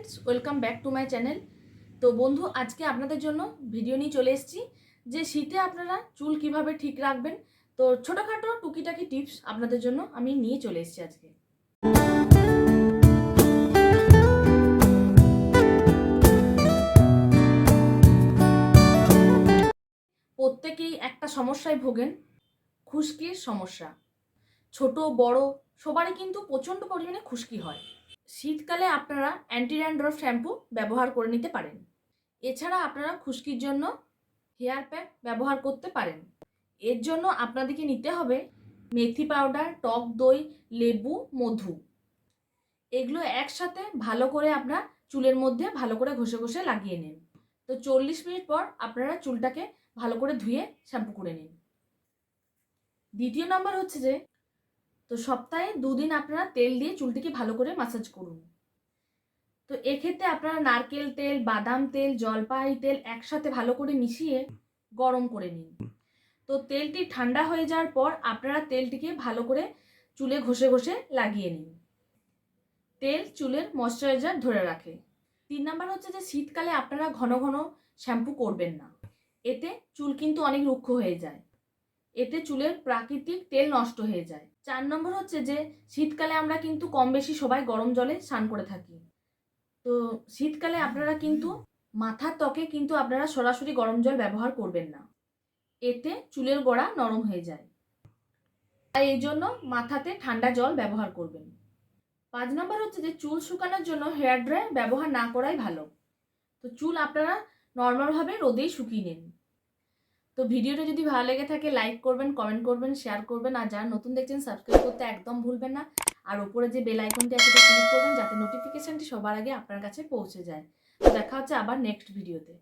Friends, welcome back to my channel. তো বন্ধু, আজকে আপনাদের জন্য ভিডিও নিয়ে চলে এসেছি যে শীতে আপনারা চুল কিভাবে ঠিক রাখবেন। তো ছোটোখাটো টুকিটাকি টিপস আপনাদের জন্য আমি নিয়ে চলে এসেছি আজকে। প্রত্যেকেই একটা সমস্যায় ভোগেন, খুশকির সমস্যা। ছোট বড় সবারই কিন্তু প্রচণ্ড পরিমাণে খুশকি হয়। শীতকালে আপনারা অ্যান্টি ড্যান্ড্রফ শ্যাম্পু ব্যবহার করে নিতে পারেন। এছাড়া আপনারা খুশকির জন্য হেয়ার প্যাক ব্যবহার করতে পারেন। এর জন্য আপনাদেরকে নিতে হবে মেথি পাউডার, টক দই, লেবু, মধু। এগুলো একসাথে ভালো করে আপনার চুলের মধ্যে ভালো করে ঘষে ঘষে লাগিয়ে নিন। তো 40 মিনিট পর আপনারা চুলটাকে ভালো করে ধুয়ে শ্যাম্পু করে নিন। দ্বিতীয় নাম্বার হচ্ছে যে সপ্তাহে 2 দিন আপনারা তেল দিয়ে চুলটিকে ভালো করে ম্যাসাজ করুন। তো এক্ষেত্রে আপনারা নারকেল তেল, বাদাম তেল, জলপাই তেল একসাথে ভালো করে মিশিয়ে গরম করে নিন। তো তেলটি ঠান্ডা হয়ে যাওয়ার পর আপনারা তেলটিকে ভালো করে চুলে ঘষে ঘষে লাগিয়ে নিন। তেল চুলের ময়শ্চারাইজার ধরে রাখে। 3 নাম্বার হচ্ছে যে শীতকালে আপনারা ঘন ঘন শ্যাম্পু করবেন না। এতে চুল কিন্তু অনেক রুক্ষ হয়ে যায়। এতে চুলের প্রাকৃতিক তেল নষ্ট হয়ে যায়। 4 নম্বর হচ্ছে যে শীতকালে আমরা কিন্তু কম বেশি সবাই গরম জলে স্নান করে থাকি। তো শীতকালে আপনারা কিন্তু মাথার ত্বকে কিন্তু আপনারা সরাসরি গরম জল ব্যবহার করবেন না। এতে চুলের গোড়া নরম হয়ে যায়। তাই এই জন্য মাথাতে ঠান্ডা জল ব্যবহার করবেন। 5 নম্বর হচ্ছে যে চুল শুকানোর জন্য হেয়ার ড্রায়ার ব্যবহার না করাই ভালো। তো চুল আপনারা নর্মালভাবে রোদেই শুকিয়ে নিন। তো ভিডিওটা যদি ভালো লেগে থাকে লাইক করবেন, কমেন্ট করবেন, শেয়ার করবেন, আর যারা নতুন দেখছেন সাবস্ক্রাইব করতে একদম ভুলবেন না। আর উপরে যে বেল আইকনটি আছে সেটা ক্লিক করবেন যাতে নোটিফিকেশনটি সবার আগে আপনার কাছে পৌঁছে যায়। তো দেখা হচ্ছে আবার নেক্সট ভিডিওতে।